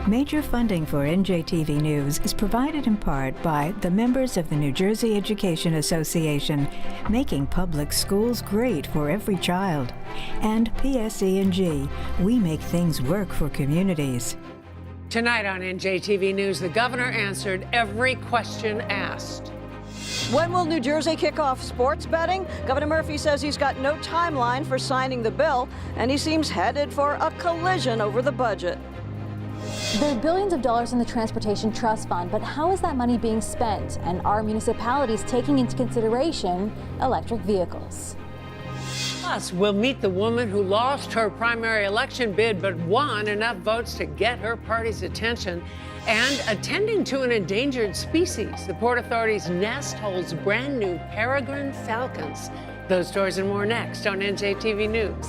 Major funding for NJTV News is provided in part by the members of the New Jersey Education Association, making public schools great for every child, and PSE&G. We make things work for communities. Tonight on NJTV News, the governor answered every question asked. When will New Jersey kick off sports betting? Governor Murphy says he's got no timeline for signing the bill, and he seems headed for a collision over the budget. There are billions of dollars in the Transportation Trust Fund, but how is that money being spent? And are municipalities taking into consideration electric vehicles? Plus, we'll meet the woman who lost her primary election bid but won enough votes to get her party's attention. And attending to an endangered species, the Port Authority's nest holds brand new peregrine falcons. Those stories and more next on NJTV News.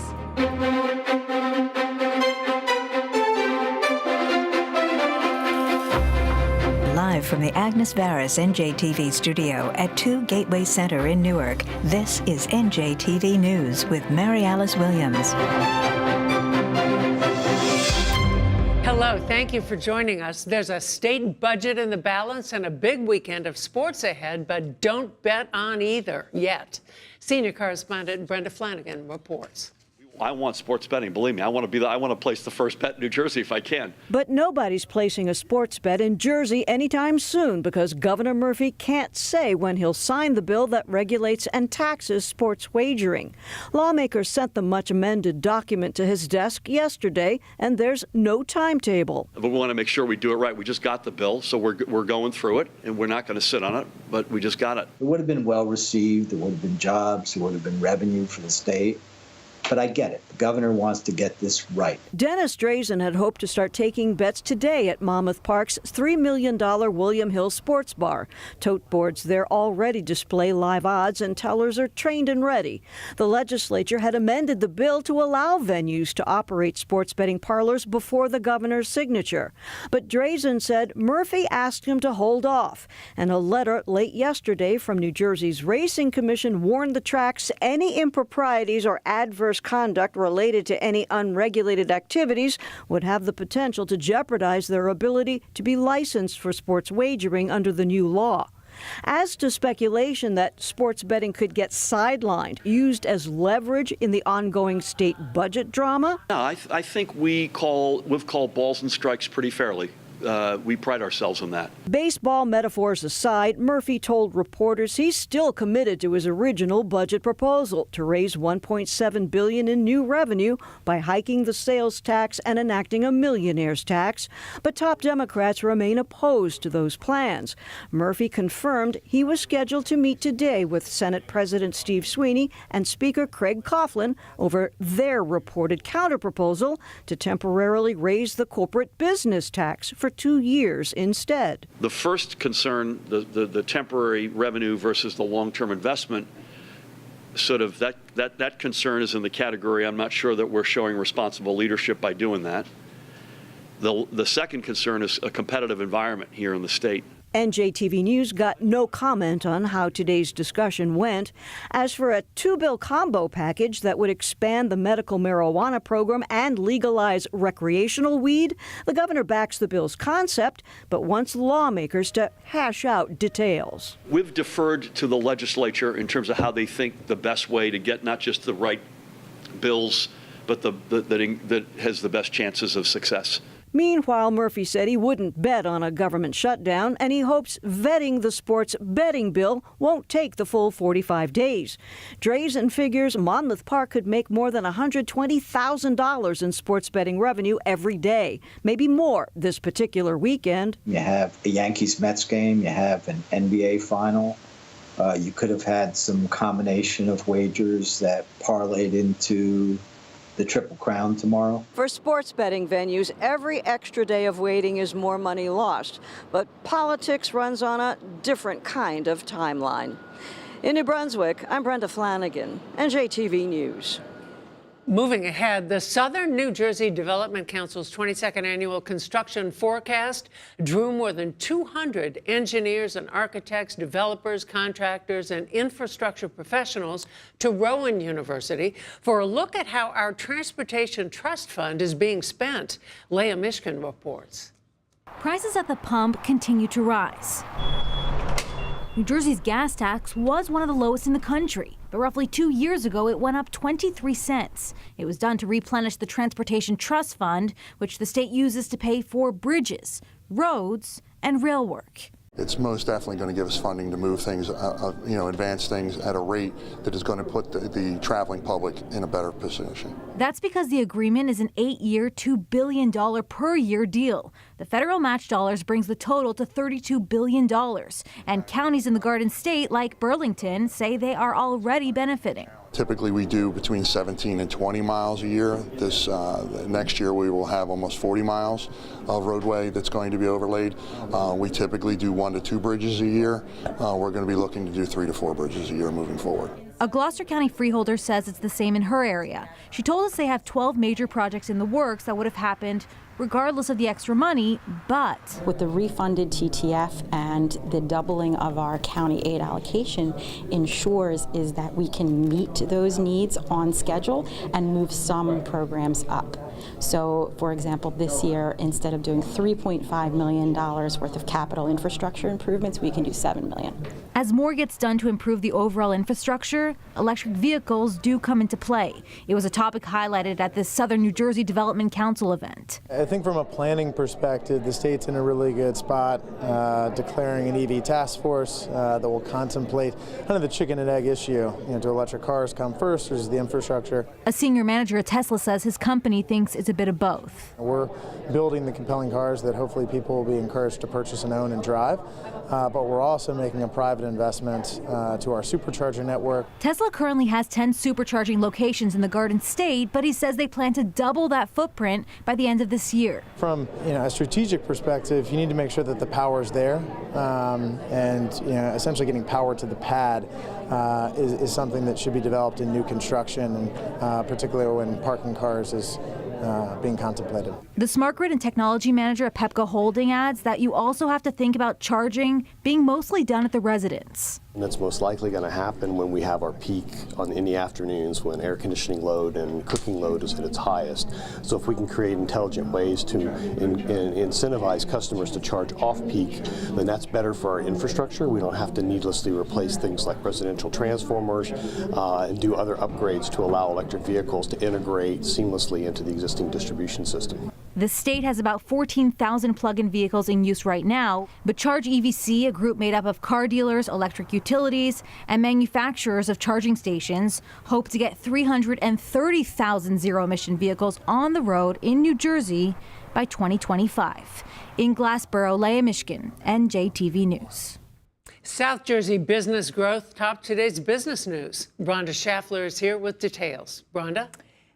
Live from the Agnes Varus NJTV studio at 2 Gateway Center in Newark, this is NJTV News with Mary Alice Williams. Hello, thank you for joining us. There's a state budget in the balance and a big weekend of sports ahead, but don't bet on either yet. Senior correspondent Brenda Flanagan reports. I want sports betting. Believe me, I want to place the first bet in New Jersey if I can. But nobody's placing a sports bet in Jersey anytime soon because Governor Murphy can't say when he'll sign the bill that regulates and taxes sports wagering. Lawmakers sent the much amended document to his desk yesterday, and there's no timetable. But we want to make sure we do it right. We just got the bill, so we're going through it, and we're not going to sit on it, but we just got it. It would have been well received. There would have been jobs. There would have been revenue for the state. But I get it. The governor wants to get this right. Dennis Drazen had hoped to start taking bets today at Monmouth Park's $3 million William Hill Sports Bar. Tote boards there already display live odds, and tellers are trained and ready. The legislature had amended the bill to allow venues to operate sports betting parlors before the governor's signature. But Drazen said Murphy asked him to hold off. And a letter late yesterday from New Jersey's Racing Commission warned the tracks any improprieties or adverse conduct related to any unregulated activities would have the potential to jeopardize their ability to be licensed for sports wagering under the new law. As to speculation that sports betting could get sidelined, used as leverage in the ongoing state budget drama? No, I think we've called balls and strikes pretty fairly. We pride ourselves on that. Baseball metaphors aside, Murphy told reporters he's still committed to his original budget proposal to raise $1.7 billion in new revenue by hiking the sales tax and enacting a millionaire's tax. But top Democrats remain opposed to those plans. Murphy confirmed he was scheduled to meet today with Senate President Steve Sweeney and Speaker Craig Coughlin over their reported counterproposal to temporarily raise the corporate business tax for 2 years instead. The first concern, the temporary revenue versus the long-term investment, sort of that concern is in the category I'm not sure that we're showing responsible leadership by doing that. The second concern is a competitive environment here in the state. NJTV News got no comment on how today's discussion went. As for a two-bill combo package that would expand the medical marijuana program and legalize recreational weed, the governor backs the bill's concept, but wants lawmakers to hash out details. We've deferred to the legislature in terms of how they think the best way to get not just the right bills, but that has the best chances of success. Meanwhile, Murphy said he wouldn't bet on a government shutdown, and he hopes vetting the sports betting bill won't take the full 45 days. Drazen figures Monmouth Park could make more than $120,000 in sports betting revenue every day, maybe more this particular weekend. You have a Yankees-Mets game. You have an NBA final. You could have had some combination of wagers that parlayed into the Triple Crown tomorrow. For sports betting venues, every extra day of waiting is more money lost. But politics runs on a different kind of timeline. In New Brunswick, I'm Brenda Flanagan, NJTV News. Moving ahead, the Southern New Jersey Development Council's 22nd annual construction forecast drew more than 200 engineers and architects, developers, contractors, and infrastructure professionals to Rowan University for a look at how our Transportation Trust Fund is being spent. Leah Mishkin reports. prices at the pump continue to rise. New Jersey's gas tax was one of the lowest in the country, but roughly 2 years ago it went up 23 cents. It was done to replenish the Transportation Trust Fund, which the state uses to pay for bridges, roads, and rail work. It's most definitely going to give us funding to move things, advance things at a rate that is going to put the traveling public in a better position. That's because the agreement is an 8-year, $2 billion per year deal. The federal match dollars brings the total to $32 billion. And counties in the Garden State, like Burlington, say they are already benefiting. Typically, we do between 17 and 20 miles a year. This next year, we will have almost 40 miles of roadway that's going to be overlaid. We typically do 1 to 2 bridges a year. We're going to be looking to do 3 to 4 bridges a year moving forward. A Gloucester County freeholder says it's the same in her area. She told us they have 12 major projects in the works that would have happened regardless of the extra money, but with the refunded TTF and the doubling of our county aid allocation ensures is that we can meet those needs on schedule and move some programs up. So, for example, this year, instead of doing $3.5 million worth of capital infrastructure improvements, we can do $7 million. As more gets done to improve the overall infrastructure, electric vehicles do come into play. It was a topic highlighted at this Southern New Jersey Development Council event. I think from a planning perspective, the state's in a really good spot, declaring an EV task force that will contemplate kind of the chicken and egg issue. Do electric cars come first, or is the infrastructure? A senior manager at Tesla says his company thinks it's a bit of both. We're building the compelling cars that hopefully people will be encouraged to purchase and own and drive, but we're also making a private investment to our supercharger network. Tesla currently has 10 supercharging locations in the Garden State, but he says they plan to double that footprint by the end of this year. From a strategic perspective, you need to make sure that the power is there, and essentially getting power to the pad is something that should be developed in new construction, and particularly when parking cars is being contemplated. The smart grid and technology manager at Pepco Holding adds that you also have to think about charging being mostly done at the residence. And that's most likely going to happen when we have our peak in the afternoons when air conditioning load and cooking load is at its highest. So if we can create intelligent ways to incentivize customers to charge off-peak, then that's better for our infrastructure. We don't have to needlessly replace things like residential transformers and do other upgrades to allow electric vehicles to integrate seamlessly into the existing distribution system. The state has about 14,000 plug-in vehicles in use right now, but Charge EVC, a group made up of car dealers, electric utilities, and manufacturers of charging stations, hope to get 330,000 zero-emission vehicles on the road in New Jersey by 2025. In Glassboro, Leah Mishkin, NJTV News. South Jersey business growth topped today's business news. Rhonda Schaffler is here with details. Rhonda?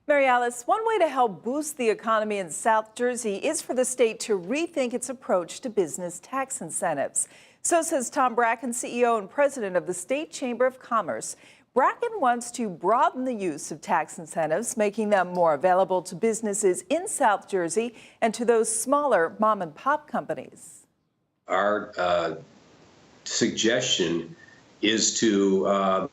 Mary Alice, one way to help boost the economy in South Jersey is for the state to rethink its approach to business tax incentives. So says Tom Bracken, CEO and president of the State Chamber of Commerce. Bracken wants to broaden the use of tax incentives, making them more available to businesses in South Jersey and to those smaller mom-and-pop companies. Our suggestion is to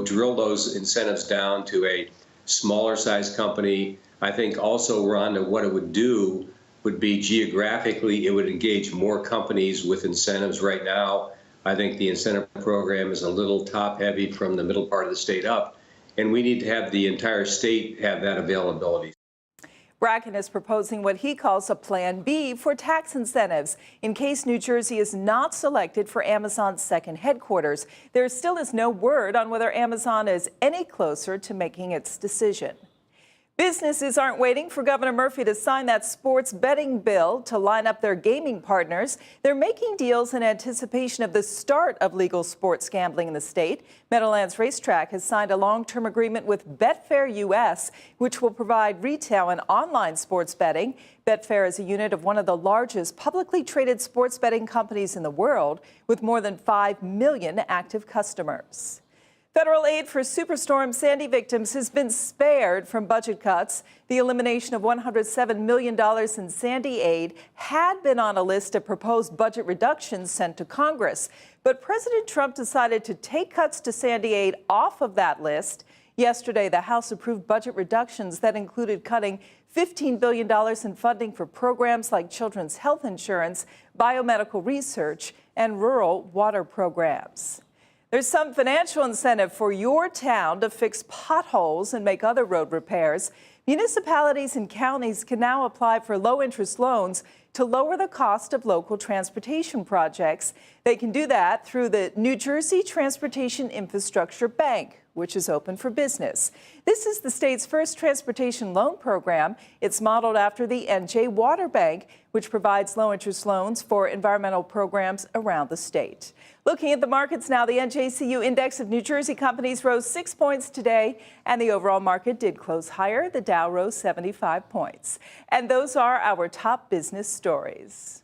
drill those incentives down to a smaller size company. I think also, Rhonda, what it would do would be geographically, it would engage more companies with incentives. Right now, I think the incentive program is a little top heavy from the middle part of the state up, and we need to have the entire state have that availability. Bracken is proposing what he calls a Plan B for tax incentives in case New Jersey is not selected for Amazon's second headquarters. There still is no word on whether Amazon is any closer to making its decision. Businesses aren't waiting for Governor Murphy to sign that sports betting bill to line up their gaming partners. They're making deals in anticipation of the start of legal sports gambling in the state. Meadowlands Racetrack has signed a long-term agreement with Betfair US, which will provide retail and online sports betting. Betfair is a unit of one of the largest publicly traded sports betting companies in the world, with more than 5 million active customers. Federal aid for Superstorm Sandy victims has been spared from budget cuts. The elimination of $107 million in Sandy aid had been on a list of proposed budget reductions sent to Congress. But President Trump decided to take cuts to Sandy aid off of that list. Yesterday, the House approved budget reductions that included cutting $15 billion in funding for programs like children's health insurance, biomedical research, and rural water programs. There's some financial incentive for your town to fix potholes and make other road repairs. Municipalities and counties can now apply for low-interest loans to lower the cost of local transportation projects. They can do that through the New Jersey Transportation Infrastructure Bank, which is open for business. This is the state's first transportation loan program. It's modeled after the NJ Water Bank, which provides low-interest loans for environmental programs around the state. Looking at the markets now, the NJCU index of New Jersey companies rose 6 points today, and the overall market did close higher. The Dow rose 75 points. And those are our top business stories.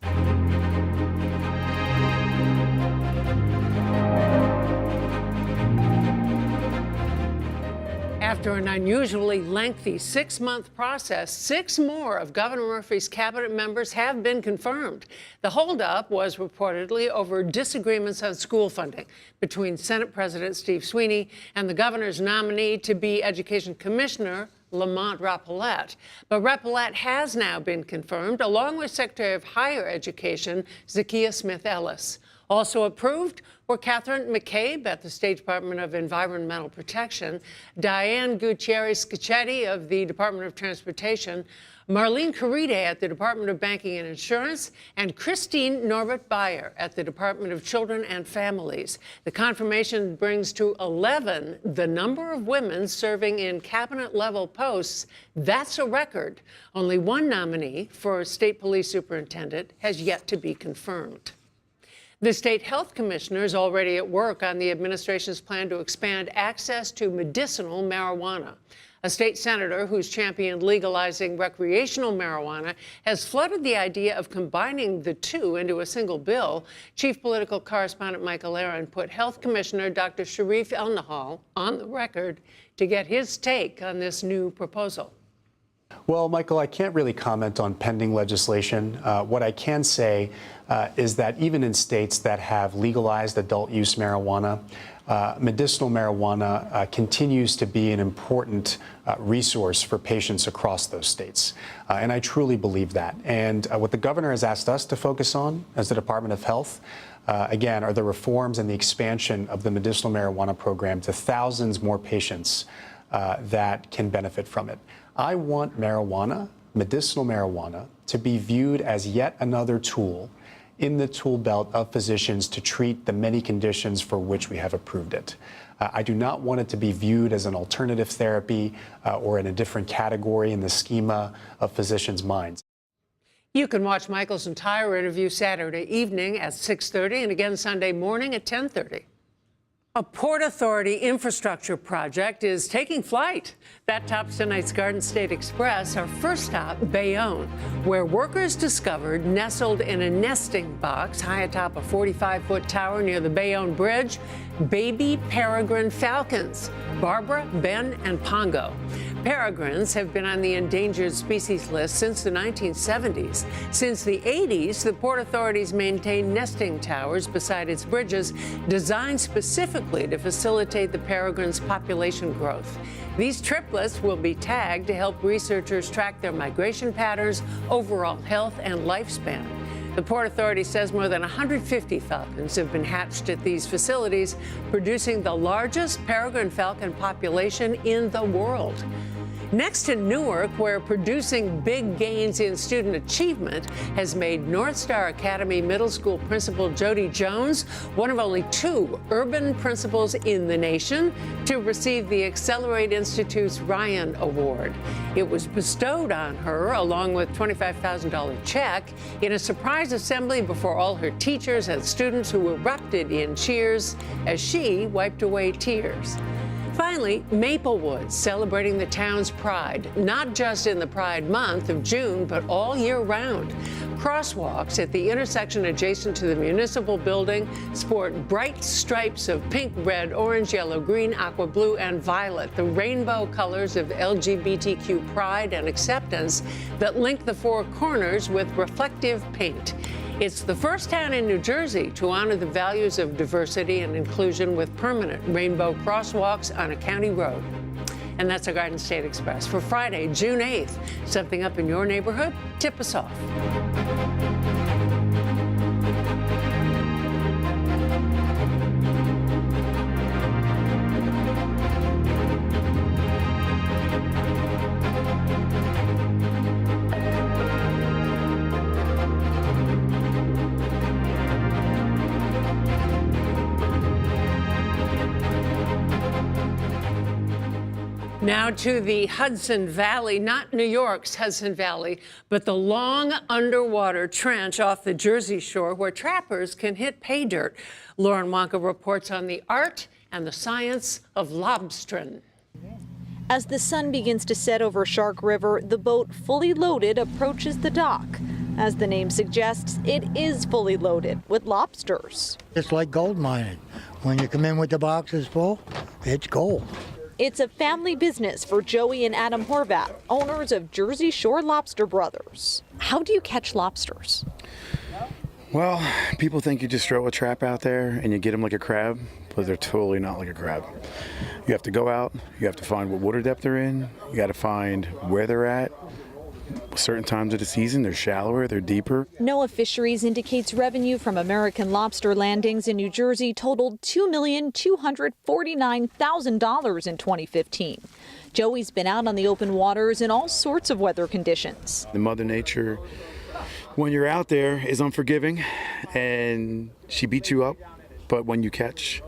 After an unusually lengthy 6-month process, 6 more of Governor Murphy's cabinet members have been confirmed. The holdup was reportedly over disagreements on school funding between Senate President Steve Sweeney and the governor's nominee to be Education Commissioner, Lamont Rapollet. But Rapollet has now been confirmed, along with Secretary of Higher Education, Zakiya Smith-Ellis. Also approved were Catherine McCabe at the State Department of Environmental Protection, Diane Gutierrez-Scacchetti of the Department of Transportation, Marlene Caride at the Department of Banking and Insurance, and Christine Norbert-Bayer at the Department of Children and Families. The confirmation brings to 11 the number of women serving in cabinet-level posts. That's a record. Only one nominee for state police superintendent has yet to be confirmed. The state health commissioner is already at work on the administration's plan to expand access to medicinal marijuana. A state senator who's championed legalizing recreational marijuana has floated the idea of combining the two into a single bill. Chief political correspondent Michael Aaron put Health Commissioner Dr. Sharif El-Nahal on the record to get his take on this new proposal. Well, Michael, I can't really comment on pending legislation. What I can say is that even in states that have legalized adult use marijuana, medicinal marijuana continues to be an important resource for patients across those states. And I truly believe that. And what the governor has asked us to focus on as the Department of Health, again, are the reforms and the expansion of the medicinal marijuana program to thousands more patients that can benefit from it. I want marijuana, medicinal marijuana, to be viewed as yet another tool in the tool belt of physicians to treat the many conditions for which we have approved it. I do not want it to be viewed as an alternative therapy or in a different category in the schema of physicians' minds. You can watch Michael's entire interview Saturday evening at 6:30 and again Sunday morning at 10:30. A Port Authority infrastructure project is taking flight. That tops tonight's Garden State Express. Our first stop, Bayonne, where workers discovered, nestled in a nesting box high atop a 45-foot tower near the Bayonne Bridge, baby peregrine falcons, Barbara, Ben, and Pongo. Peregrines have been on the endangered species list since the 1970s. Since the 80s, the Port Authority's maintained nesting towers beside its bridges, designed specifically to facilitate the peregrines' population growth. These triplets will be tagged to help researchers track their migration patterns, overall health, and lifespan. The Port Authority says more than 150 falcons have been hatched at these facilities, producing the largest peregrine falcon population in the world. Next to Newark, where producing big gains in student achievement has made North Star Academy Middle School Principal Jody Jones one of only 2 urban principals in the nation to receive the Accelerate Institute's Ryan Award. It was bestowed on her, along with a $25,000 check, in a surprise assembly before all her teachers and students who erupted in cheers as she wiped away tears. Finally, Maplewood, celebrating the town's pride, not just in the Pride Month of June, but all year round. Crosswalks at the intersection adjacent to the municipal building sport bright stripes of pink, red, orange, yellow, green, aqua blue, and violet, the rainbow colors of LGBTQ pride and acceptance that link the 4 corners with reflective paint. It's the first town in New Jersey to honor the values of diversity and inclusion with permanent rainbow crosswalks on a county road. And that's our Garden State Express for Friday, June 8th. Something up in your neighborhood? Tip us off. Now to the Hudson Valley, not New York's Hudson Valley, but the long underwater trench off the Jersey Shore where trappers can hit pay dirt. Lauren Wonka reports on the art and the science of lobstering. As the sun begins to set over Shark River, the boat, fully loaded, approaches the dock. As the name suggests, it is fully loaded with lobsters. It's like gold mining. When you come in with the boxes full, it's gold. It's a family business for Joey and Adam Horvath, owners of Jersey Shore Lobster Brothers. How do you catch lobsters? Well, people think you just throw a trap out there and you get them like a crab, but they're totally not like a crab. You have to go out, you have to find what water depth they're in, you got to find where they're at. Certain times of the season, they're shallower, they're deeper. NOAA Fisheries indicates revenue from American lobster landings in New Jersey totaled $2,249,000 in 2015. Joey's been out on the open waters in all sorts of weather conditions. The Mother Nature, when you're out there, is unforgiving, and she beats you up. But when you catch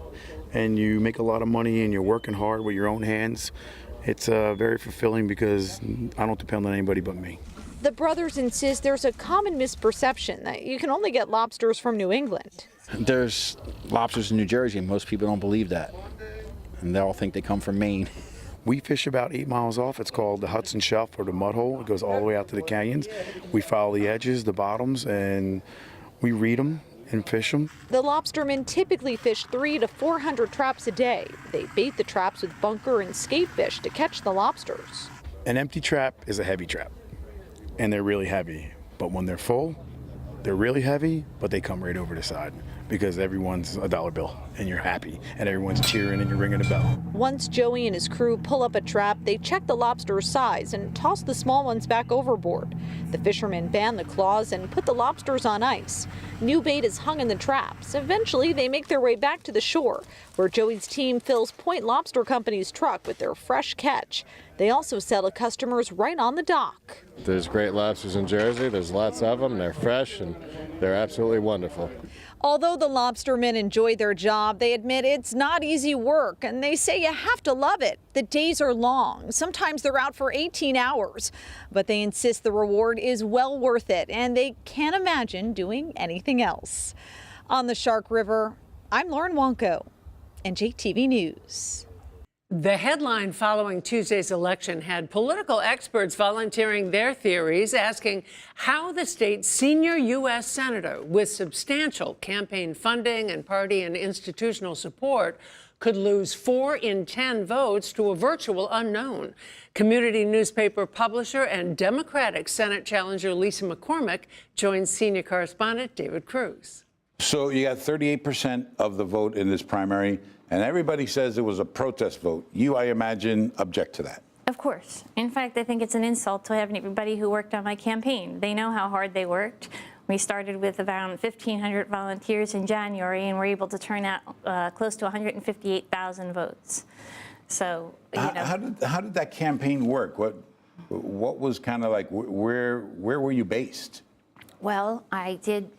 and you make a lot of money and you're working hard with your own hands, it's very fulfilling because I don't depend on anybody but me. The brothers insist there's a common misperception that you can only get lobsters from New England. There's lobsters in New Jersey, and most people don't believe that. And they all think they come from Maine. We fish about 8 miles off. It's called the Hudson Shelf or the Mud Hole. It goes all the way out to the canyons. We follow the edges, the bottoms, and we read them and fish them. The lobstermen typically fish 300 to 400 traps a day. They bait the traps with bunker and skate fish to catch the lobsters. An empty trap is a heavy trap, and they're really heavy. But when they're full, they're really heavy, but they come right over the side because everyone's a dollar bill, and you're happy, and everyone's cheering, and you're ringing a bell. Once Joey and his crew pull up a trap, they check the lobster's size and toss the small ones back overboard. The fishermen ban the claws and put the lobsters on ice. New bait is hung in the traps. Eventually, they make their way back to the shore, where Joey's team fills Point Lobster Company's truck with their fresh catch. They also sell to customers right on the dock. There's great lobsters in Jersey. There's lots of them. They're fresh, and they're absolutely wonderful. Although the lobstermen enjoy their job, they admit it's not easy work, and they say you have to love it. The days are long. Sometimes they're out for 18 hours, but they insist the reward is well worth it, and they can't imagine doing anything else. On the Shark River, I'm Lauren Wonko, NJTV News. The headline following Tuesday's election had political experts volunteering their theories, asking how the state's senior U.S. senator with substantial campaign funding and party and institutional support could lose 4 in 10 votes to a virtual unknown. Community newspaper publisher and Democratic Senate challenger Lisa McCormick joins senior correspondent David Cruz. So you got 38% of the vote in this primary, and everybody says it was a protest vote. You, I imagine, object to that. Of course. In fact, I think it's an insult to everybody who worked on my campaign. They know how hard they worked. We started with around 1,500 volunteers in January, and we're able to turn out close to 158,000 votes. So, you know. How did that campaign work? What was kind of like, where were you based? Well, I did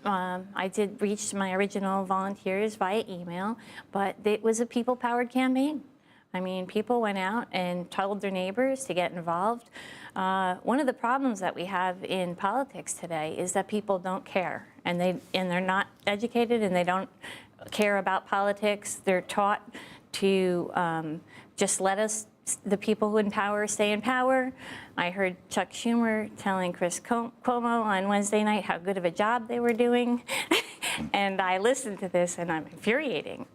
reach my original volunteers via email, but it was a people-powered campaign. I mean, people went out and told their neighbors to get involved. One of the problems that we have in politics today is that people don't care, and they're not educated, and they don't care about politics. They're taught to just let the people who in power stay in power. I heard Chuck Schumer telling Chris Cuomo on Wednesday night how good of a job they were doing. And I listened to this and I'm infuriated.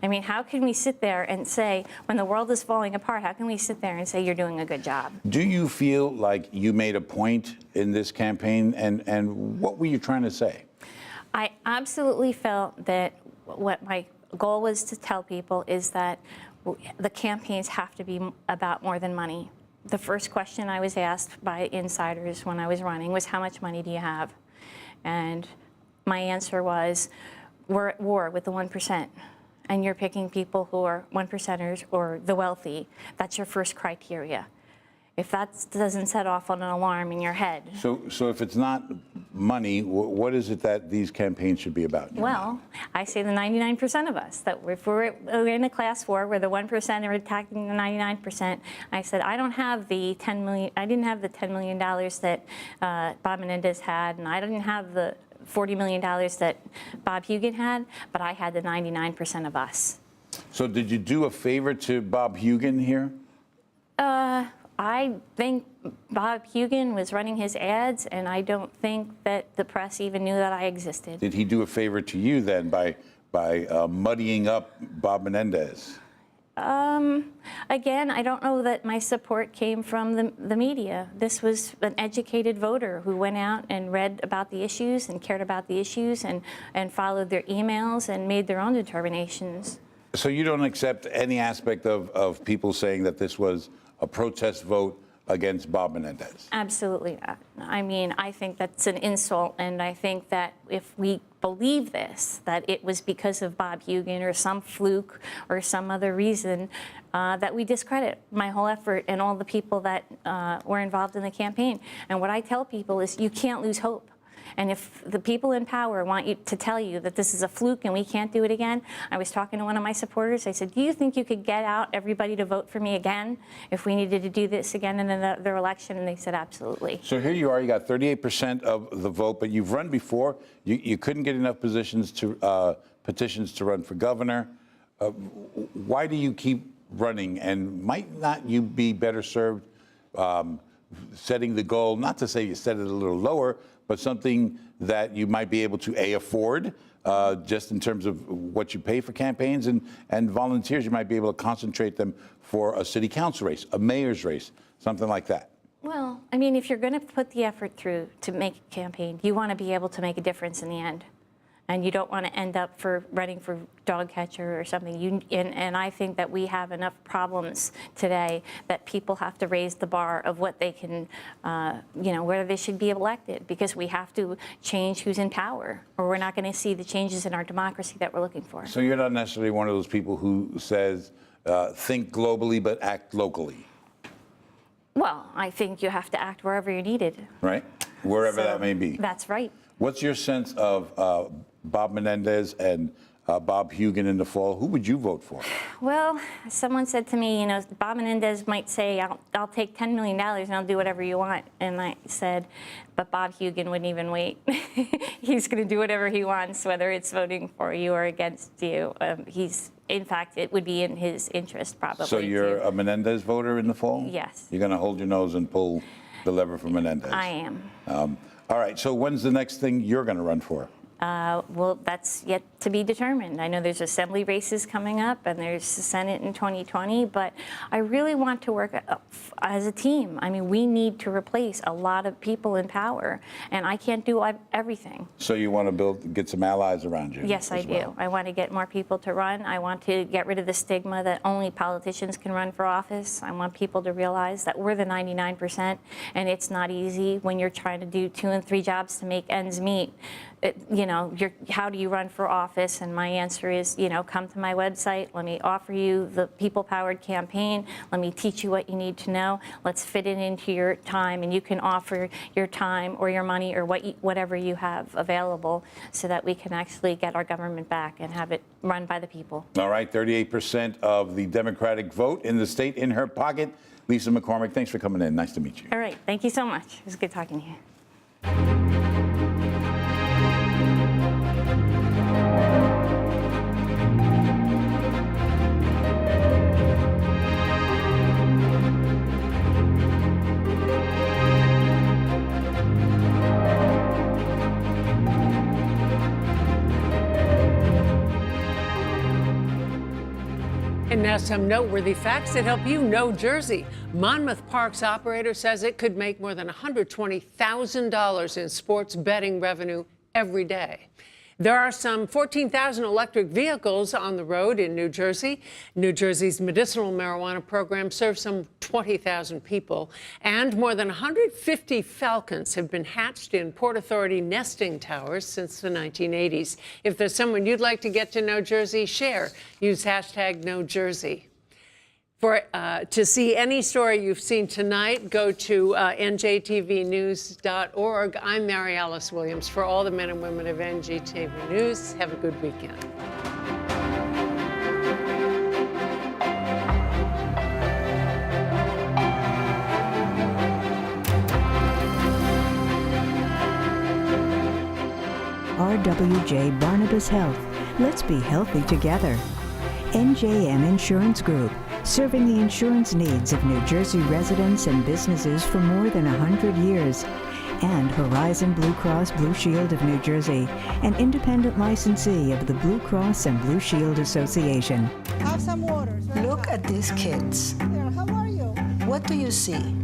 I mean, how can we sit there and say, when the world is falling apart, how can we sit there and say you're doing a good job? Do you feel like you made a point in this campaign, and what were you trying to say? I absolutely felt that what my goal was to tell people is that the campaigns have to be about more than money. The first question I was asked by insiders when I was running was, how much money do you have? And my answer was, we're at war with the 1%. And you're picking people who are 1%ers or the wealthy. That's your first criteria. If that doesn't set off on an alarm in your head. So if it's not money, what is it that these campaigns should be about? Well, I say the 99% of us, that if we're in a class 4 where the 1% are attacking the 99%, I said, I don't have the $10 million, I didn't have the $10 million that Bob Menendez had, and I didn't have the $40 million that Bob Hugin had, but I had the 99% of us. So did you do a favor to Bob Hugin here? I think Bob Hugin was running his ads, and I don't think that the press even knew that I existed. Did he do a favor to you then by muddying up Bob Menendez? Again, I don't know that my support came from the media. This was an educated voter who went out and read about the issues and cared about the issues and followed their emails and made their own determinations. So you don't accept any aspect of people saying that this was a protest vote against Bob Menendez? Absolutely not. I mean, I think that's an insult, and I think that if we believe this, that it was because of Bob Hugin or some fluke or some other reason, that we discredit my whole effort and all the people that were involved in the campaign. And what I tell people is you can't lose hope. And if the people in power want you to tell you that this is a fluke and we can't do it again, I was talking to one of my supporters. I said, do you think you could get out everybody to vote for me again if we needed to do this again in another election? And they said, absolutely. So here you are, you got 38% of the vote, but you've run before. You couldn't get enough petitions to run for governor. Why do you keep running? And might not you be better served setting the goal, not to say you set it a little lower, but something that you might be able to, A, afford, just in terms of what you pay for campaigns, and volunteers, you might be able to concentrate them for a city council race, a mayor's race, something like that. Well, I mean, if you're going to put the effort through to make a campaign, you want to be able to make a difference in the end. And you don't want to end up running for dog catcher or something. And I think that we have enough problems today that people have to raise the bar of what they can, whether they should be elected, because we have to change who's in power, or we're not going to see the changes in our democracy that we're looking for. So you're not necessarily one of those people who says, think globally but act locally. Well, I think you have to act wherever you're needed. Right? Wherever that may be. That's right. What's your sense of Bob Menendez and Bob Hugin in the fall? Who would you vote for? Well, someone said to me, Bob Menendez might say, I'll take $10 million and I'll do whatever you want. And I said, but Bob Hugin wouldn't even wait. He's going to do whatever he wants, whether it's voting for you or against you. In fact, it would be in his interest, probably. So you're a Menendez voter in the fall? Yes. You're going to hold your nose and pull the lever for Menendez? I am. All right, so when's the next thing you're going to run for? Well, that's yet to be determined. I know there's assembly races coming up and there's the Senate in 2020, but I really want to work as a team. I mean, we need to replace a lot of people in power, and I can't do everything. So you want to get some allies around you? Yes, I do. I want to get more people to run. I want to get rid of the stigma that only politicians can run for office. I want people to realize that we're the 99%, and it's not easy when you're trying to do 2 and 3 jobs to make ends meet. How do you run for office? And my answer is, come to my website. Let me offer you the people-powered campaign. Let me teach you what you need to know. Let's fit it into your time, and you can offer your time or your money or whatever you have available so that we can actually get our government back and have it run by the people. All right, 38% of the Democratic vote in the state in her pocket. Lisa McCormick, thanks for coming in. Nice to meet you. All right, thank you so much. It was good talking to you. And now some noteworthy facts that help you know Jersey. Monmouth Park's operator says it could make more than $120,000 in sports betting revenue every day. There are some 14,000 electric vehicles on the road in New Jersey. New Jersey's medicinal marijuana program serves some 20,000 people. And more than 150 falcons have been hatched in Port Authority nesting towers since the 1980s. If there's someone you'd like to get to know Jersey, share. Use hashtag #KnowJersey. To see any story you've seen tonight, go to njtvnews.org. I'm Mary Alice Williams. For all the men and women of NJTV News, have a good weekend. RWJ Barnabas Health. Let's be healthy together. NJM Insurance Group, serving the insurance needs of New Jersey residents and businesses for more than 100 years. And Horizon Blue Cross Blue Shield of New Jersey, an independent licensee of the Blue Cross and Blue Shield Association. Have some water. Look at these kids. How are you? What do you see?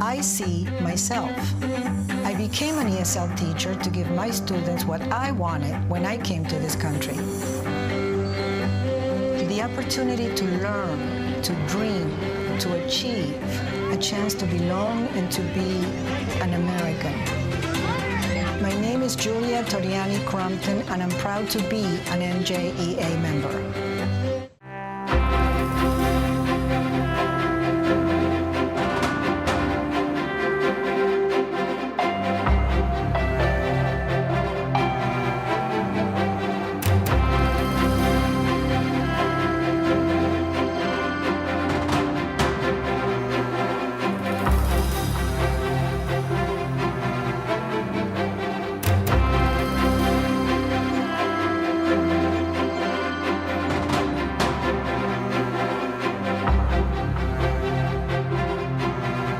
I see myself. I became an ESL teacher to give my students what I wanted when I came to this country. The opportunity to learn, to dream, to achieve, a chance to belong and to be an American. My name is Julia Toriani Crumpton, and I'm proud to be an NJEA member.